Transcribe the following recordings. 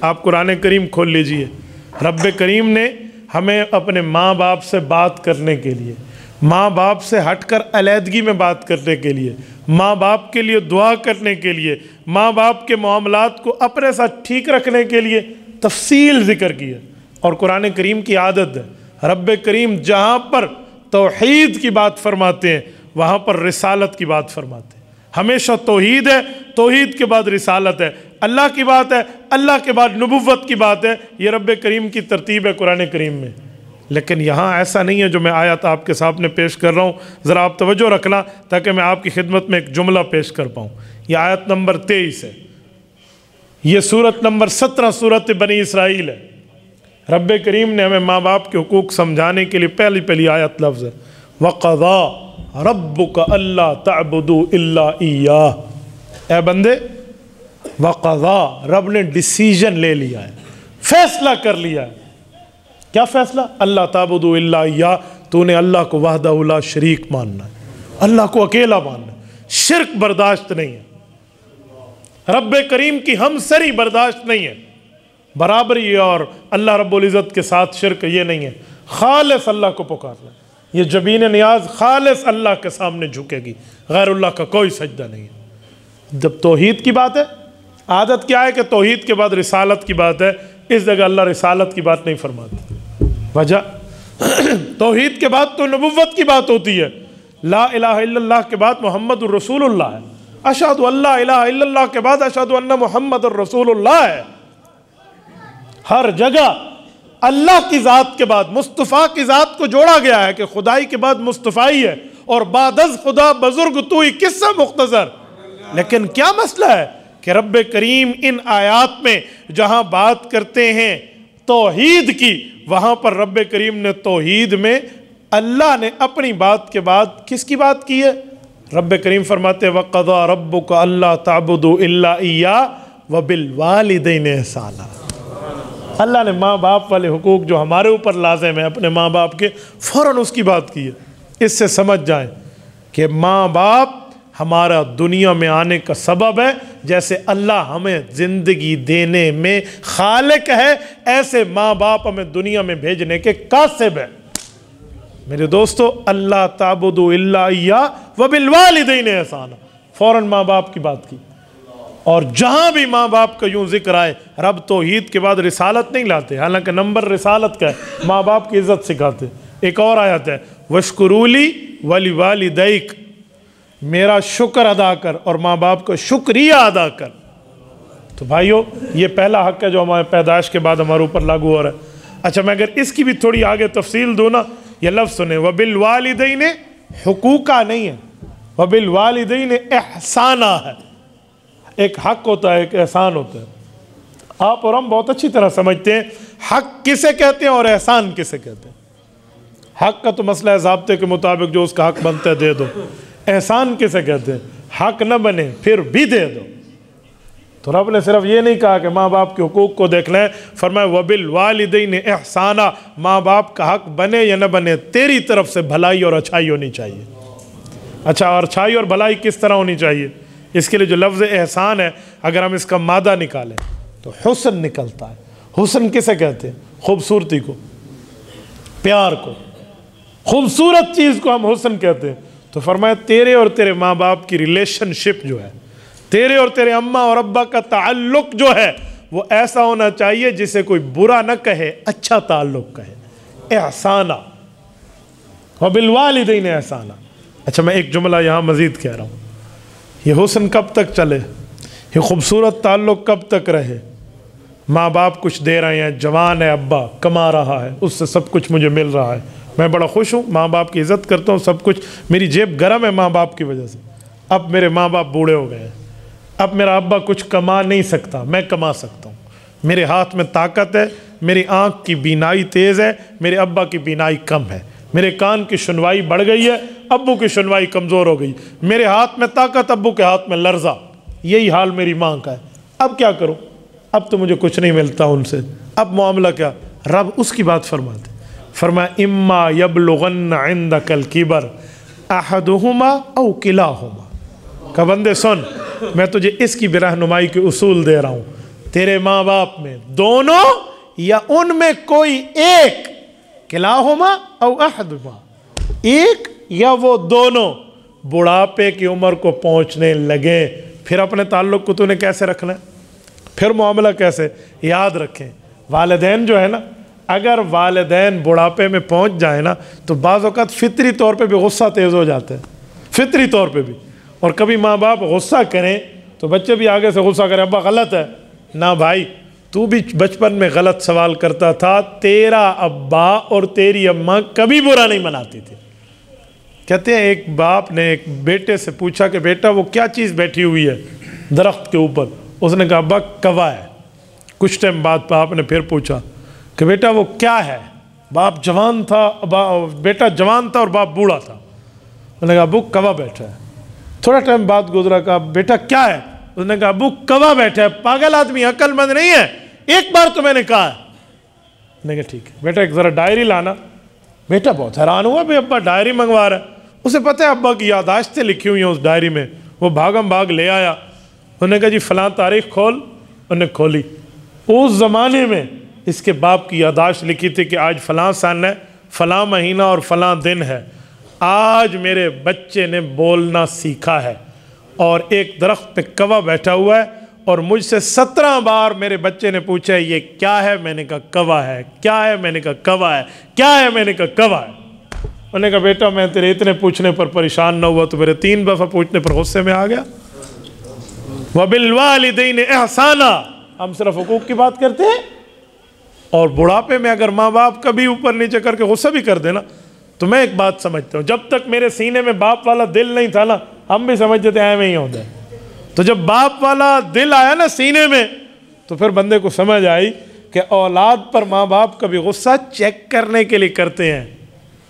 آپ قرآن کریم کھول لیجئے، رب کریم نے ہمیں اپنے ماں باپ سے بات کرنے کے لیے، ماں باپ سے ہٹ کر علیحدگی میں بات کرنے کے لیے، ماں باپ کے لیے دعا کرنے کے لیے، ماں باپ کے معاملات کو اپنے ساتھ ٹھیک رکھنے کے لیے تفصیل ذکر کی ہے۔ اور قرآن کریم کی عادت ہے، رب کریم جہاں پر توحید کی بات فرماتے ہیں وہاں پر رسالت کی بات فرماتے ہیں۔ ہمیشہ توحید ہے، توحید کے بعد رسالت ہے، اللہ کی بات ہے، اللہ کے بعد نبوت کی بات ہے۔ یہ رب کریم کی ترتیب ہے قرآن کریم میں۔ لیکن یہاں ایسا نہیں ہے جو میں آیت آپ کے سامنے پیش کر رہا ہوں، ذرا آپ توجہ رکھنا تاکہ میں آپ کی خدمت میں ایک جملہ پیش کر پاؤں۔ یہ آیت نمبر 23 ہے، یہ سورت نمبر 17 سورت بنی اسرائیل ہے۔ رب کریم نے ہمیں ماں باپ کے حقوق سمجھانے کے لیے پہلی آیت لفظ ہے وَقَضَىٰ رَبُّكَ أَلَّا تَعْبُدُوا إِلَّا إِيَّاهُ۔ اے بندے، وَقَضَىٰ، رب نے ڈیسیجن لے لیا ہے، فیصلہ کر لیا ہے۔ کیا فیصلہ؟ اللہ تعبدوا الا اياه، تو نے اللہ کو وحدہ لا شریک ماننا ہے، اللہ کو اکیلا ماننا ہے، شرک برداشت نہیں ہے، رب کریم کی ہمسری برداشت نہیں ہے، برابری اور اللہ رب العزت کے ساتھ شرک یہ نہیں ہے، خالص اللہ کو پکارنا ہے۔ یہ جبین نیاز خالص اللہ کے سامنے جھکے گی، غیر اللہ کا کوئی سجدہ نہیں ہے۔ جب توحید کی بات ہے، عادت کیا ہے کہ توحید کے بعد رسالت کی بات ہے، اس جگہ اللہ رسالت کی بات نہیں فرماتا۔ وجہ توحید کے بعد تو نبوت کی بات ہوتی ہے، لا الہ الا اللہ کے بعد محمد الرسول اللہ ہے، اشہد ان لا الہ الا اللہ کے بعد اشہد ان محمد الرسول اللہ ہے۔ ہر جگہ اللہ کی ذات کے بعد مصطفیٰ کی ذات کو جوڑا گیا ہے کہ خدائی کے بعد مصطفیٰ ہے، اور بعد از خدا بزرگ تو ہی قصہ مختصر۔ لیکن کیا مسئلہ ہے کہ رب کریم ان آیات میں جہاں بات کرتے ہیں توحید کی، وہاں پر رب کریم نے توحید میں اللہ نے اپنی بات کے بعد کس کی بات کی ہے؟ رب کریم فرماتے ہیں وَقَضَىٰ رَبُّكَ أَلَّا تَعْبُدُوا إِلَّا إِيَّاهُ وَبِالْوَالِدَيْنِ إِحْسَانًا۔ اللہ نے ماں باپ والے حقوق جو ہمارے اوپر لازم ہیں اپنے ماں باپ کے، فوراً اس کی بات کی ہے۔ اس سے سمجھ جائیں کہ ماں باپ ہمارا دنیا میں آنے کا سبب ہے، جیسے اللہ ہمیں زندگی دینے میں خالق ہے، ایسے ماں باپ ہمیں دنیا میں بھیجنے کے کاسب ہے۔ میرے دوستو، اللہ تعبدوا الا اياه وبالوالدین احسانا، فوراً ماں باپ کی بات کی۔ اور جہاں بھی ماں باپ کا یوں ذکر آئے، رب توحید کے بعد رسالت نہیں لاتے، حالانکہ نمبر رسالت کا ہے، ماں باپ کی عزت سکھاتے۔ ایک اور آیت ہے وَاشْكُرُوا لِي وَلِوَالِدَيْكَ، میرا شکر ادا کر اور ماں باپ کا شکریہ ادا کر۔ تو بھائیو، یہ پہلا حق ہے جو ہمارے پیدائش کے بعد ہمارے اوپر لاگو ہو رہا ہے۔ اچھا، میں اگر اس کی بھی تھوڑی آگے تفصیل دوں نا، یہ لفظ سنیں، وَبِالْوَالِدَيْنِ حقوقہ نہیں ہے، وَبِالْوَالِدَيْنِ احسانہ ہے۔ ایک حق ہوتا ہے، ایک احسان ہوتا ہے۔ آپ اور ہم بہت اچھی طرح سمجھتے ہیں حق کسے کہتے ہیں اور احسان کسے کہتے ہیں۔ حق کا تو مسئلہ ہے ضابطے کے مطابق جو اس کا حق بنتا ہے دے دو، احسان کسے کہتے ہیں حق نہ بنے پھر بھی دے دو۔ تو رب نے صرف یہ نہیں کہا کہ ماں باپ کے حقوق کو دیکھ لیں، فرمایا وَبِالْوَالِدَيْنِ احسانًا، ماں باپ کا حق بنے یا نہ بنے تیری طرف سے بھلائی اور اچھائی ہونی چاہیے۔ اچھا، اور اچھائی اور بھلائی کس طرح ہونی چاہیے؟ اس کے لیے جو لفظ احسان ہے، اگر ہم اس کا مادہ نکالیں تو حسن نکلتا ہے۔ حسن کسے کہتے ہیں؟ خوبصورتی کو، پیار کو، خوبصورت چیز کو ہم حسن کہتے ہیں۔ تو فرمایا تیرے اور تیرے ماں باپ کی ریلیشن شپ جو ہے، تیرے اور تیرے اماں اور ابا کا تعلق جو ہے، وہ ایسا ہونا چاہیے جسے کوئی برا نہ کہے، اچھا تعلق کہے۔ احسانہ، وبالوالدین احسانہ۔ اچھا، میں ایک جملہ یہاں مزید کہہ رہا ہوں، یہ حسن کب تک چلے، یہ خوبصورت تعلق کب تک رہے؟ ماں باپ کچھ دے رہے ہیں، جوان ہے، ابا کما رہا ہے، اس سے سب کچھ مجھے مل رہا ہے، میں بڑا خوش ہوں، ماں باپ کی عزت کرتا ہوں، سب کچھ، میری جیب گرم ہے ماں باپ کی وجہ سے۔ اب میرے ماں باپ بوڑھے ہو گئے ہیں، اب میرا ابا کچھ کما نہیں سکتا، میں کما سکتا ہوں، میرے ہاتھ میں طاقت ہے، میری آنکھ کی بینائی تیز ہے، میرے ابا کی بینائی کم ہے، میرے کان کی سنوائی بڑھ گئی ہے، ابو کی سنوائی کمزور ہو گئی، میرے ہاتھ میں طاقت، ابو کے ہاتھ میں لرزہ، یہی حال میری ماں کا ہے۔ اب کیا کروں؟ اب تو مجھے کچھ نہیں ملتا ان سے، اب معاملہ کیا؟ رب اس کی بات فرماتے، فرمایا اما یبلغن عندک الکبر احدہما او کلاہما، کہ بندے سن، میں تجھے اس کی بھی رہنمائی کے اصول دے رہا ہوں، تیرے ماں باپ میں دونوں یا ان میں کوئی ایک، کلاہما او احدہما، ایک یا وہ دونوں بڑھاپے کی عمر کو پہنچنے لگے، پھر اپنے تعلق کو تو نے کیسے رکھنا ہے، پھر معاملہ کیسے؟ یاد رکھیں والدین جو ہے نا، اگر والدین بڑھاپے میں پہنچ جائیں نا تو بعض اوقات فطری طور پہ بھی غصہ تیز ہو جاتا ہے، فطری طور پہ بھی، اور کبھی ماں باپ غصہ کریں تو بچے بھی آگے سے غصہ کریں، ابا غلط ہے، نہ بھائی تو بھی بچپن میں غلط سوال کرتا تھا، تیرا ابا اور تیری اماں کبھی برا نہیں مناتی تھی۔ کہتے ہیں ایک باپ نے ایک بیٹے سے پوچھا کہ بیٹا وہ کیا چیز بیٹھی ہوئی ہے درخت کے اوپر؟ اس نے کہا ابا کوا ہے۔ کچھ ٹائم بعد باپ نے پھر پوچھا کہ بیٹا وہ کیا ہے؟ باپ جوان تھا، بیٹا جوان تھا اور باپ بوڑھا تھا۔ اس نے کہا ابو کوا بیٹھا ہے۔ تھوڑا ٹائم بعد گزرا، کہا بیٹا کیا ہے؟ اس نے کہا ابو کوا بیٹھا ہے، پاگل آدمی عقل مند نہیں ہے، ایک بار تو میں نے کہا ہے۔ میں نے کہا ٹھیک ہے بیٹا ایک ذرا ڈائری لانا۔ بیٹا بہت حیران ہوا، بھی ابا ڈائری منگوا رہا ہے، اسے پتہ ہے ابا کی یادداشتیں لکھی ہوئی ہیں اس ڈائری میں، وہ بھاگم بھاگ لے آیا۔ انہوں نے کہا جی فلاں تاریخ کھول، انہوں نے کھولی، اس زمانے میں اس کے باپ کی یادداشت لکھی تھی کہ آج فلاں سن ہے، فلاں مہینہ اور فلاں دن ہے، آج میرے بچے نے بولنا سیکھا ہے اور ایک درخت پہ کوا بیٹھا ہوا ہے، اور مجھ سے 17 بار میرے بچے نے پوچھا یہ کیا ہے؟ میں نے کہا کوا ہے۔ کیا ہے؟ میں نے کہا کوا ہے۔ کیا ہے؟ میں نے کہا کوا ہے۔ انہوں نے کہا بیٹا میں تیرے اتنے پوچھنے پر پریشان نہ ہوا تو میرے 3 دفعہ پوچھنے پر غصے میں آ گیا۔ وَبِالْوَالِدَيْنِ اِحْسَانًا، ہم صرف حقوق کی بات کرتے ہیں، اور بڑھاپے میں اگر ماں باپ کبھی اوپر نیچے کر کے غصہ بھی کر دینا تو میں ایک بات سمجھتا ہوں، جب تک میرے سینے میں باپ والا دل نہیں تھا نا ہم بھی سمجھتے تھے ایویں ہی ہوتا ہے، تو جب باپ والا دل آیا نا سینے میں تو پھر بندے کو سمجھ آئی کہ اولاد پر ماں باپ کبھی غصہ چیک کرنے کے لیے کرتے ہیں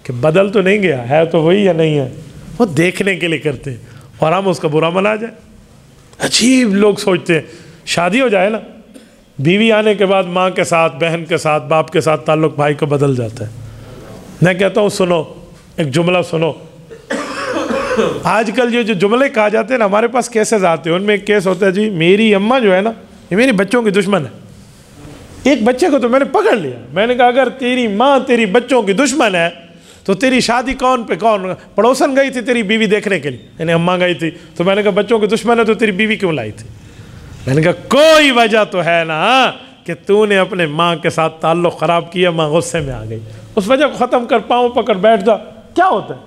کہ بدل تو نہیں گیا ہے، تو وہی یا نہیں ہے، وہ دیکھنے کے لیے کرتے ہیں، اور ہم اس کا برا منا جائے۔ عجیب لوگ سوچتے ہیں شادی ہو جائے نا، بیوی آنے کے بعد ماں کے ساتھ، بہن کے ساتھ، باپ کے ساتھ تعلق بھائی کا بدل جاتا ہے۔ میں کہتا ہوں سنو ایک جملہ سنو، آج کل یہ جو جملے کہا جاتے ہیں نا ہمارے پاس کیسز آتے ہیں، ان میں ایک کیس ہوتا ہے جی میری اماں جو ہے نا یہ میری بچوں کی دشمن ہے۔ ایک بچے کو تو میں نے پکڑ لیا، میں نے کہا اگر تیری ماں تیری بچوں کی دشمن ہے تو تیری شادی کون پڑوسن گئی تھی تیری بیوی دیکھنے کے لیے، یعنی اماں گئی تھی، تو میں نے کہا بچوں کی دشمن ہے تو تیری بیوی کیوں لائی تھی؟ میں نے کہا کوئی وجہ تو ہے نا کہ تو نے اپنے ماں کے ساتھ تعلق خراب کیا، ماں غصے میں آ گئی، اس وجہ کو ختم کر، پاؤں پکڑ بیٹھ جا، کیا ہوتا ہے؟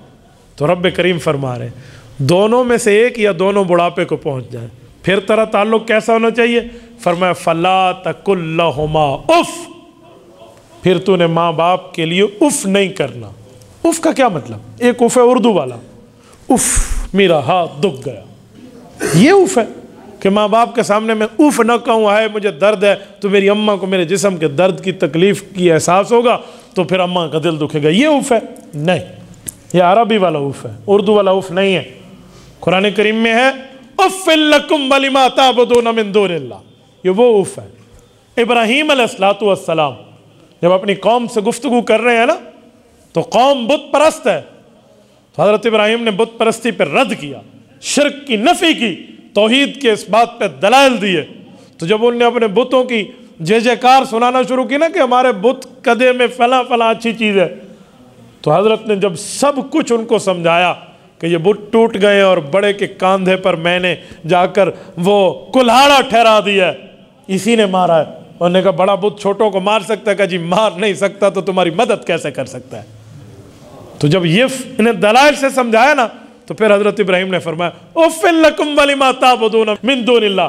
تو رب کریم فرما رہے ہیں دونوں میں سے ایک یا دونوں بڑھاپے کو پہنچ جائیں، پھر تیرا تعلق کیسا ہونا چاہیے؟ فرمایا فَلَا تَقُلْ لَهُمَا اف، پھر تو نے ماں باپ کے لیے اف نہیں کرنا۔ اف کا کیا مطلب؟ ایک اف ہے اردو والا، اف میرا ہاتھ دکھ گیا، یہ اف ہے کہ ماں باپ کے سامنے میں اف نہ کہوں ہے مجھے درد ہے تو میری اماں کو میرے جسم کے درد کی تکلیف کی احساس ہوگا تو پھر اماں کا دل دکھے گا، یہ اف ہے؟ نہیں، یہ عربی والا اف ہے، اردو والا اف نہیں ہے۔ قرآن کریم میں ہے اف لکم ولما تعبدون من دون اللہ، یہ وہ اف ہے۔ ابراہیم علیہ السلام جب اپنی قوم سے گفتگو کر رہے ہیں نا تو قوم بت پرست ہے، تو حضرت ابراہیم نے بت پرستی پر رد کیا، شرک کی نفی کی، توحید کے اس بات پہ دلائل دیے، تو جب انہوں نے اپنے بتوں کی جے جے کار سنانا شروع کی نا کہ ہمارے بت قدے میں فلاں فلاں اچھی چیز ہے، تو حضرت نے جب سب کچھ ان کو سمجھایا کہ یہ بت ٹوٹ گئے اور بڑے کے کاندھے پر میں نے جا کر وہ کلہاڑا ٹھہرا دیا ہے، اسی نے مارا ہے۔ انہوں نے کہا بڑا بت چھوٹوں کو مار سکتا ہے؟ کہا جی مار نہیں سکتا تو تمہاری مدد کیسے کر سکتا ہے؟ تو جب یہ انہیں دلائل سے سمجھایا نا تو پھر حضرت ابراہیم نے فرمایا اف لکم ولما تعبدون من دون اللہ،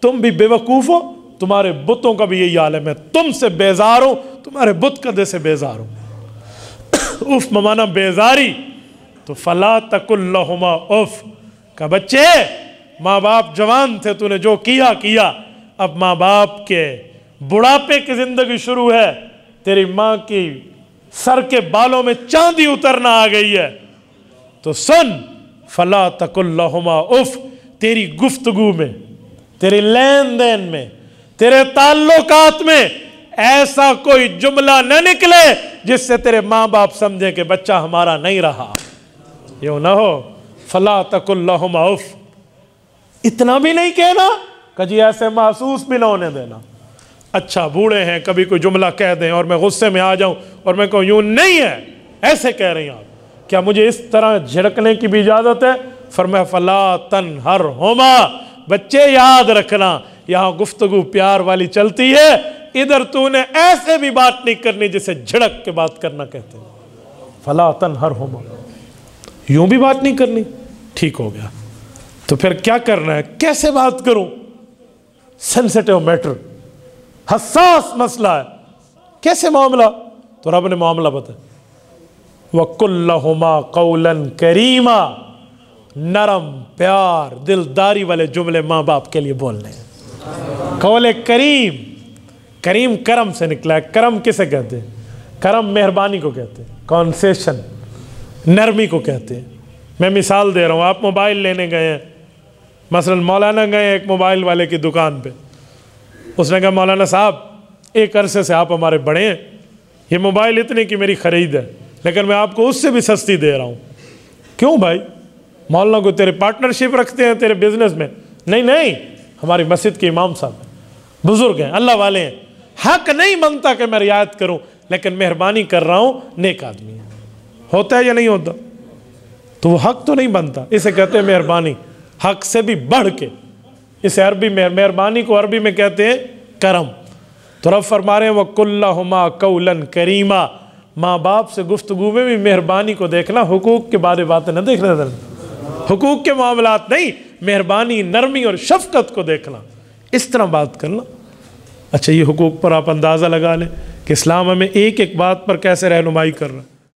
تم بھی بے وقوف ہو، تمہارے بتوں کا بھی یہی حال ہے، میں تم سے بیزار ہوں، تمہارے بت قدے سے بیزار ہوں۔ اف ممانا بیزاری، تو فلا تقل لہما اف، کہ بچے ماں باپ جوان تھے، تو نے جو کیا کیا، اب ماں باپ کے بڑھاپے کی زندگی شروع ہے، تیری ماں کی سر کے بالوں میں چاندی اترنا آ گئی ہے، تو سن فلا تقل لہما اف، تیری گفتگو میں، تیرے لین دین میں، تیرے تعلقات میں ایسا کوئی جملہ نہ نکلے جس سے تیرے ماں باپ سمجھیں کہ بچہ ہمارا نہیں رہا، یوں نہ ہو۔ فلا تقل لہما اف، اتنا بھی نہیں کہنا کہ جی ایسے محسوس بھی نہ ہونے دینا۔ اچھا بوڑھے ہیں، کبھی کوئی جملہ کہہ دیں اور میں غصے میں آ جاؤں اور میں کہوں یوں نہیں ہے، ایسے کہہ رہی ہیں آپ، کیا مجھے اس طرح جھڑکنے کی بھی اجازت ہے؟ فرمایا فلا تنہرہما، بچے یاد رکھنا یہاں گفتگو پیار والی چلتی ہے، ادھر تو نے ایسے بھی بات نہیں کرنی جسے جھڑک کے بات کرنا کہتے ہیں۔ فلا تنہرہما، یوں بھی بات نہیں کرنی، ٹھیک ہو گیا۔ تو پھر کیا کرنا ہے؟ کیسے بات کروں؟ سینسٹیو میٹر، حساس مسئلہ ہے، کیسے معاملہ؟ تو رب نے معاملہ بتایا، وَقُلْ لَهُمَا قَوْلًا كَرِيمًا، نرم پیار دلداری والے جملے ماں باپ کے لیے بولنے ہیں۔ قول کریم، کریم کرم سے نکلا ہے۔ کرم کسے کہتے ہیں؟ کرم مہربانی کو کہتے ہیں، کنسیشن نرمی کو کہتے ہیں۔ میں مثال دے رہا ہوں، آپ موبائل لینے گئے ہیں، مثلا مولانا گئے ایک موبائل والے کی دکان پہ، اس نے کہا مولانا صاحب ایک عرصے سے آپ ہمارے بڑے ہیں، یہ موبائل اتنے کی میری خرید ہے لیکن میں آپ کو اس سے بھی سستی دے رہا ہوں۔ کیوں بھائی؟ مولانا کو تیرے پارٹنرشپ رکھتے ہیں تیرے بزنس میں؟ نہیں نہیں، ہماری مسجد کے امام صاحب ہیں، بزرگ ہیں، اللہ والے ہیں، حق نہیں بنتا کہ میں رعایت کروں لیکن مہربانی کر رہا ہوں، نیک آدمی ہے۔ ہوتا ہے یا نہیں ہوتا؟ تو وہ حق تو نہیں بنتا، اسے کہتے ہیں مہربانی، حق سے بھی بڑھ کے۔ اسے عربی میں مہربانی کو عربی میں کہتے ہیں کرم۔ تو رب فرما رہے ہیں وَقُلْ لَهُمَا قَوْلًا كَرِيمًا، ماں باپ سے گفتگو میں بھی مہربانی کو دیکھنا، حقوق کے بارے باتیں نہ دیکھنا، حقوق کے معاملات نہیں، مہربانی نرمی اور شفقت کو دیکھنا، اس طرح بات کرنا۔ اچھا یہ حقوق پر آپ اندازہ لگا لیں کہ اسلام ہمیں ایک ایک بات پر کیسے رہنمائی کر رہا ہے۔